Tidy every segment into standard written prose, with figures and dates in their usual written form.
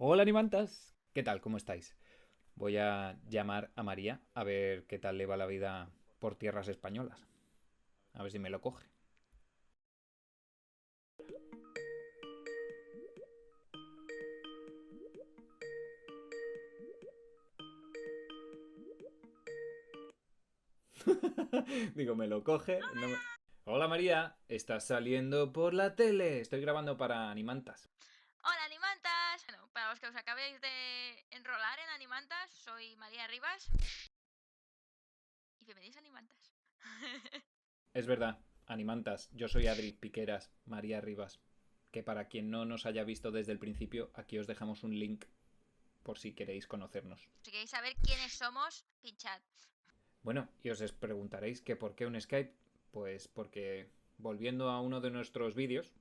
Hola Animantas, ¿qué tal? ¿Cómo estáis? Voy a llamar a María a ver qué tal le va la vida por tierras españolas. A ver si me lo coge. Digo, me lo coge. Hola María, estás saliendo por la tele. Estoy grabando para Animantas. Hola Animantas. Bueno, para los que os acabéis de enrolar en Animantas, soy María Rivas y bienvenidos a Animantas. Es verdad, Animantas, yo soy Adri Piqueras, María Rivas. Que para quien no nos haya visto desde el principio, aquí os dejamos un link por si queréis conocernos. Si queréis saber quiénes somos, pinchad. Bueno, y os preguntaréis que por qué un Skype. Pues porque, volviendo a uno de nuestros vídeos,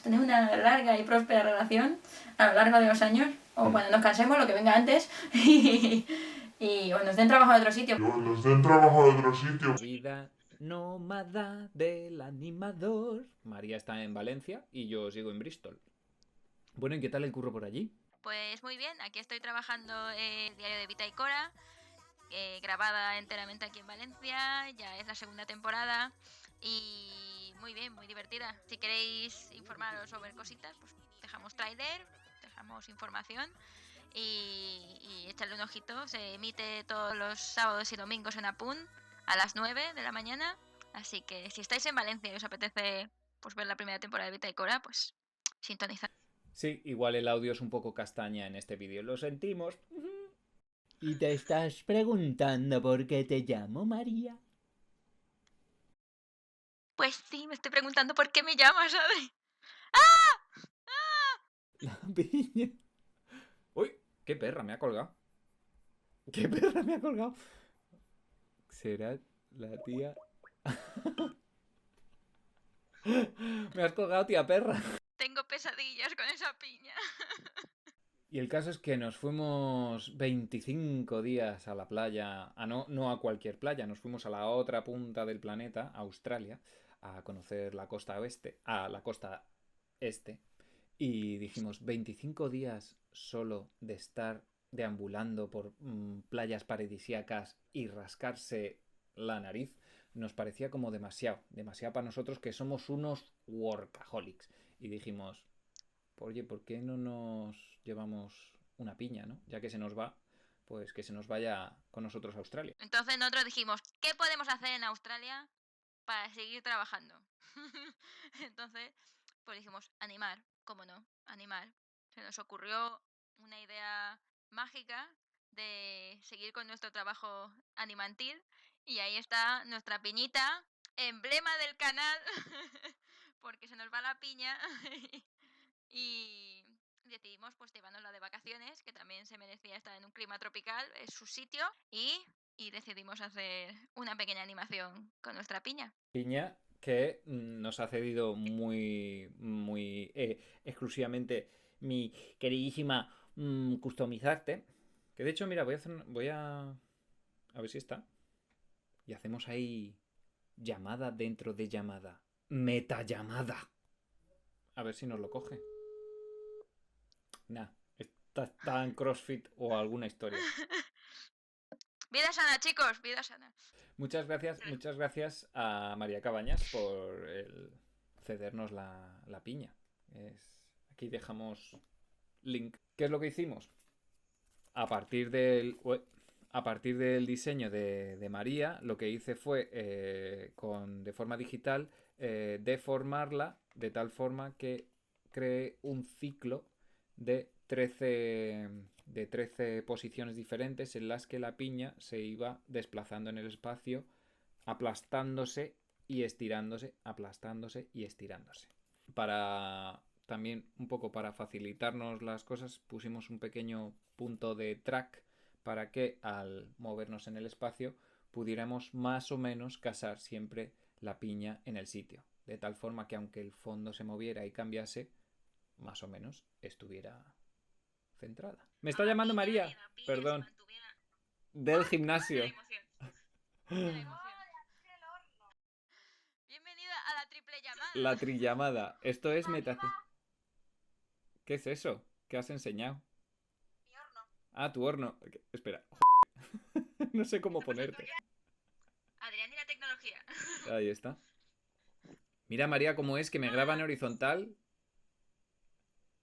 tener una larga y próspera relación a lo largo de los años, o cuando nos cansemos, lo que venga antes, o nos den trabajo de otro sitio. la vida nómada del animador. María está en Valencia y yo sigo en Bristol. Bueno, ¿y qué tal el curro por allí? Pues muy bien, aquí estoy trabajando en el diario de Vita y Cora, grabada enteramente aquí en Valencia, ya es la segunda temporada y muy bien, muy divertida. Si queréis informaros sobre cositas, pues dejamos trailer, dejamos información y echarle un ojito. Se emite todos los sábados y domingos en Apun a las 9 de la mañana, así que si estáis en Valencia y os apetece pues ver la primera temporada de Vita y Cora, pues sintonizad. Sí, igual el audio es un poco castaña en este vídeo, lo sentimos. ¿Y te estás preguntando por qué te llamo María? Pues sí, me estoy preguntando por qué me llamas, Adri. ¡Ah! ¡Ah! La piña. Uy, qué perra me ha colgado. ¿Qué perra me ha colgado? ¿Será la tía? Me has colgado, tía perra. Tengo pesadillas con esa piña. Y el caso es que nos fuimos 25 días a la playa, no a cualquier playa, nos fuimos a la otra punta del planeta, Australia, a conocer la costa oeste, a la costa este, y dijimos 25 días solo de estar deambulando por playas paradisíacas y rascarse la nariz, nos parecía como demasiado, demasiado para nosotros que somos unos workaholics. Y dijimos, oye, ¿por qué no nos llevamos una piña, ¿no? Ya que se nos va, pues que se nos vaya con nosotros a Australia. Entonces nosotros dijimos, ¿qué podemos hacer en Australia para seguir trabajando? Entonces, pues dijimos, animar, ¿cómo no? Animar. Se nos ocurrió una idea mágica de seguir con nuestro trabajo animantil y ahí está nuestra piñita, emblema del canal, porque se nos va la piña y decidimos pues llevárnosla de vacaciones, que también se merecía estar en un clima tropical, es su sitio, y decidimos hacer una pequeña animación con nuestra piña. Piña que nos ha cedido muy exclusivamente mi queridísima customizarte. Que de hecho, mira, a ver si está. Y hacemos ahí llamada dentro de llamada. Meta llamada. A ver si nos lo coge. Nah, está en CrossFit o alguna historia. Vida sana, chicos, vida sana. Muchas gracias a María Cabañas por cedernos la piña. Aquí dejamos link. ¿Qué es lo que hicimos? A partir del, a partir del diseño de María, lo que hice fue, de forma digital, deformarla de tal forma que creé un ciclo de 13 posiciones diferentes en las que la piña se iba desplazando en el espacio, aplastándose y estirándose, aplastándose y estirándose. Para también un poco para facilitarnos las cosas pusimos un pequeño punto de track para que al movernos en el espacio pudiéramos más o menos casar siempre la piña en el sitio, de tal forma que aunque el fondo se moviera y cambiase, más o menos estuviera centrada. Me está llamando María, perdón, del De la gimnasio. emoción, de la emoción. Bienvenida a la triple llamada. La trillamada. Esto es metace. ¿Qué es eso? ¿Qué has enseñado? Mi horno. Ah, tu horno. Espera. No sé cómo ponerte. Adrián y la tecnología. Ahí está. Mira, María, cómo es que me graba en horizontal.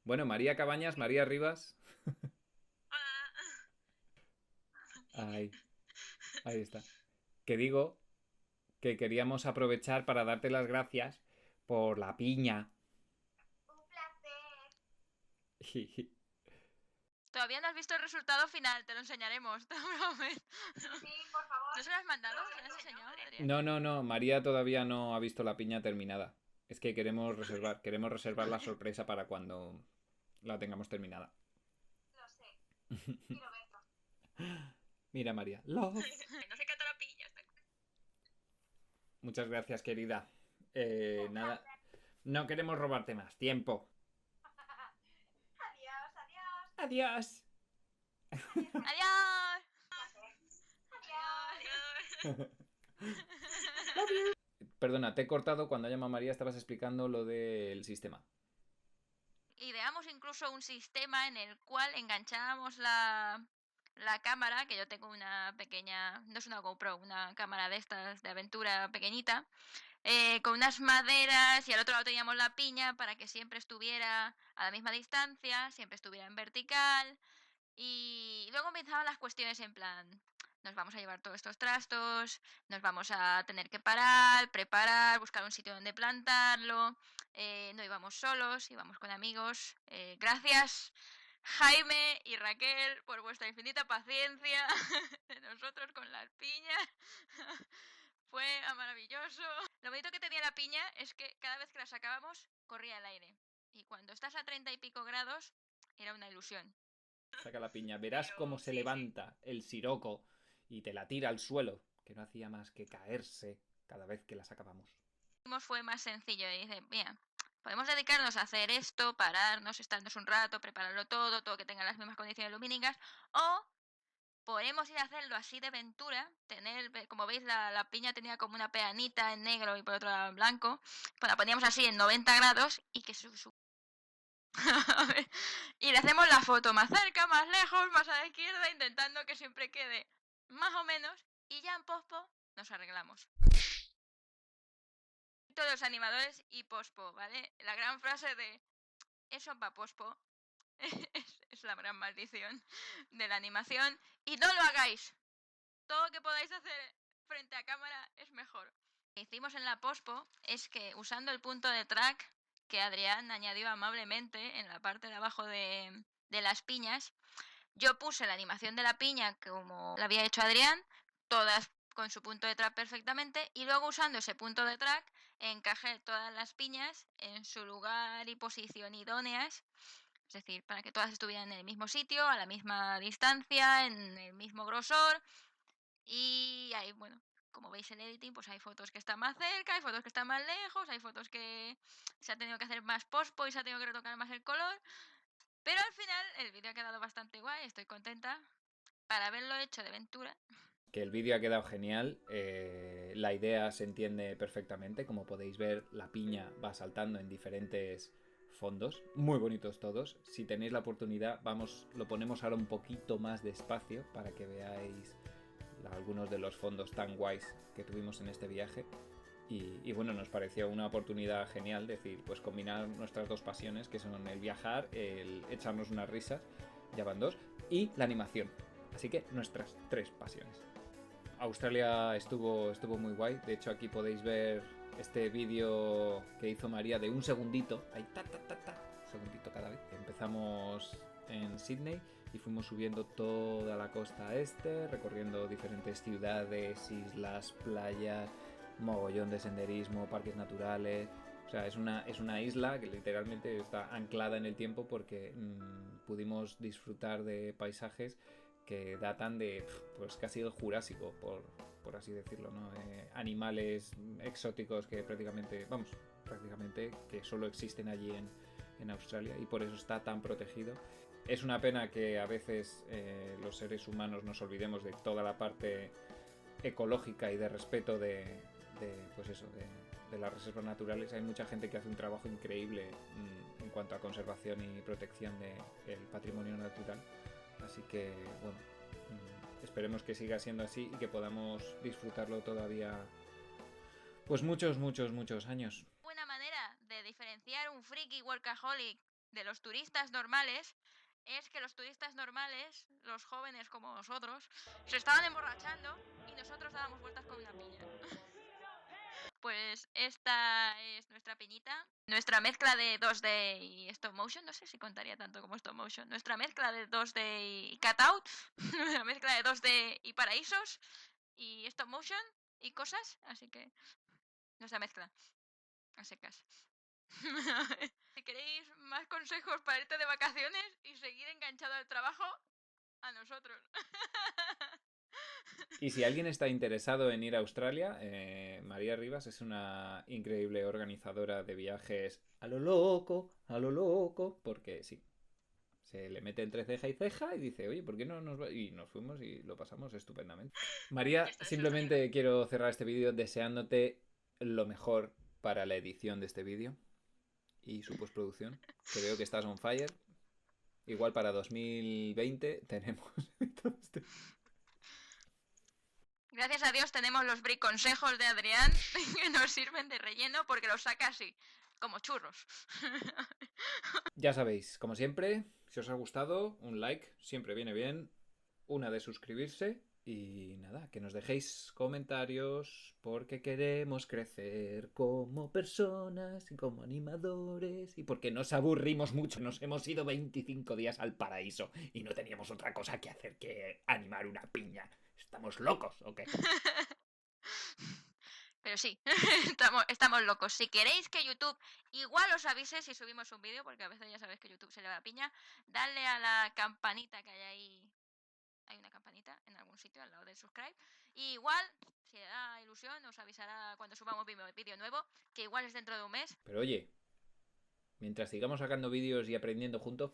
Bueno, María Cabañas, María Rivas. Ahí, ahí está. Que digo que queríamos aprovechar para darte las gracias por la piña. Un placer. Todavía no has visto el resultado final, te lo enseñaremos, te lo prometo. Sí, por favor. ¿No se lo has mandado? ¿Se lo has enseñado, Adrián? No, María todavía no ha visto la piña terminada. Es que queremos reservar la sorpresa para cuando la tengamos terminada. Lo sé, quiero verlo. Mira, María. Love. No se cata la piña. Muchas gracias, querida. Nada. No queremos robarte más tiempo. Adiós, adiós. Adiós. Adiós. Adiós. Perdona, te he cortado cuando llama María, estabas explicando lo del sistema. Ideamos incluso un sistema en el cual enganchábamos la cámara, que yo tengo una pequeña, no es una GoPro, una cámara de estas de aventura pequeñita, con unas maderas y al otro lado teníamos la piña para que siempre estuviera a la misma distancia, siempre estuviera en vertical. Y luego empezaban las cuestiones en plan, nos vamos a llevar todos estos trastos, nos vamos a tener que parar, preparar, buscar un sitio donde plantarlo. No íbamos solos, íbamos con amigos. Gracias, Jaime y Raquel, por vuestra infinita paciencia. Nosotros con las piñas. Fue maravilloso. Lo bonito que tenía la piña es que cada vez que la sacábamos corría el aire. Y cuando estás a 30 y pico grados, era una ilusión. Saca la piña, verás cómo se levanta el siroco y te la tira al suelo, que no hacía más que caerse cada vez que la sacábamos. Fue más sencillo y dice, mira, podemos dedicarnos a hacer esto, pararnos, estarnos un rato, prepararlo todo que tenga las mismas condiciones lumínicas, o podemos ir a hacerlo así de aventura, como veis la piña tenía como una peanita en negro y por otro lado en blanco, pues la poníamos así en 90 grados y que y le hacemos la foto más cerca, más lejos, más a la izquierda, intentando que siempre quede más o menos, y ya en pospo nos arreglamos. Todos los animadores y pospo, ¿vale? La gran frase de eso va pospo es la gran maldición de la animación. Y no lo hagáis. Todo lo que podáis hacer frente a cámara es mejor. Lo que hicimos en la pospo es que usando el punto de track que Adrián añadió amablemente en la parte de abajo de las piñas, yo puse la animación de la piña como la había hecho Adrián, todas con su punto de track perfectamente, y luego usando ese punto de track encajé todas las piñas en su lugar y posición idóneas, es decir, para que todas estuvieran en el mismo sitio, a la misma distancia, en el mismo grosor. Y ahí, bueno, como veis el editing, pues hay fotos que están más cerca, hay fotos que están más lejos, hay fotos que se ha tenido que hacer más pospo y se ha tenido que retocar más el color. Pero al final el vídeo ha quedado bastante guay, estoy contenta para haberlo hecho de aventura. Que el vídeo ha quedado genial, la idea se entiende perfectamente, como podéis ver la piña va saltando en diferentes fondos, muy bonitos todos. Si tenéis la oportunidad, lo ponemos ahora un poquito más despacio para que veáis algunos de los fondos tan guays que tuvimos en este viaje. Y bueno, nos pareció una oportunidad genial, decir, pues combinar nuestras dos pasiones, que son el viajar, el echarnos unas risas, ya van dos, y la animación. Así que nuestras tres pasiones. Australia estuvo muy guay. De hecho, aquí podéis ver este vídeo que hizo María de un segundito. Ahí, segundito cada vez. Empezamos en Sydney y fuimos subiendo toda la costa este, recorriendo diferentes ciudades, islas, playas, mogollón de senderismo, parques naturales. O sea, es una isla que literalmente está anclada en el tiempo porque pudimos disfrutar de paisajes que datan de pues casi el Jurásico, por así decirlo, ¿no? Animales exóticos que prácticamente que solo existen allí en Australia, y por eso está tan protegido. Es una pena que a veces los seres humanos nos olvidemos de toda la parte ecológica y de respeto de de las reservas naturales hay mucha gente que hace un trabajo increíble en cuanto a conservación y protección del patrimonio natural. Así que, bueno, esperemos que siga siendo así y que podamos disfrutarlo todavía, pues muchos años. Buena manera de diferenciar un friki workaholic de los turistas normales es que los turistas normales, los jóvenes como nosotros, se estaban emborrachando y nosotros dábamos vueltas con una piña. Pues esta es nuestra piñita, nuestra mezcla de 2D y stop motion, no sé si contaría tanto como stop motion, nuestra mezcla de 2D y cutout, nuestra mezcla de 2D y paraísos y stop motion y cosas, así que nuestra mezcla, a secas. Si queréis más consejos para irte de vacaciones y seguir enganchado al trabajo, a nosotros. Y si alguien está interesado en ir a Australia, María Rivas es una increíble organizadora de viajes a lo loco, porque sí, se le mete entre ceja y ceja y dice, oye, ¿por qué no nos va? Y nos fuimos y lo pasamos estupendamente. María, simplemente quiero cerrar este vídeo deseándote lo mejor para la edición de este vídeo y su postproducción, que veo que estás on fire. Igual para 2020 tenemos todo este... Gracias a Dios tenemos los brick consejos de Adrián que nos sirven de relleno porque los saca así, como churros. Ya sabéis, como siempre, si os ha gustado, un like siempre viene bien, una de suscribirse y nada, que nos dejéis comentarios porque queremos crecer como personas y como animadores y porque nos aburrimos mucho. Nos hemos ido 25 días al paraíso y no teníamos otra cosa que hacer que animar una piña. ¿Estamos locos o qué? Pero sí, estamos locos. Si queréis que YouTube igual os avise si subimos un vídeo, porque a veces ya sabéis que YouTube se le va la piña, dadle a la campanita que hay ahí. Hay una campanita en algún sitio al lado del subscribe. Y igual, si le da ilusión, os avisará cuando subamos vídeo nuevo, que igual es dentro de un mes. Pero oye, mientras sigamos sacando vídeos y aprendiendo juntos,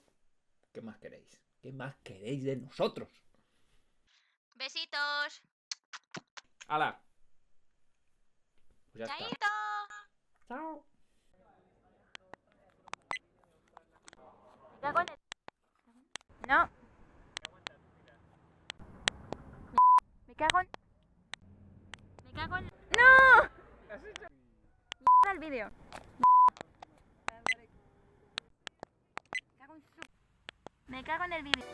¿qué más queréis? ¿Qué más queréis de nosotros? Besitos. ¡Hala! Pues ya ¡Chaito! está. ¡Chao! Me cago en el... No. Me cago en... Me cago en... ¡No! Mierda el vídeo. Me cago en el vídeo.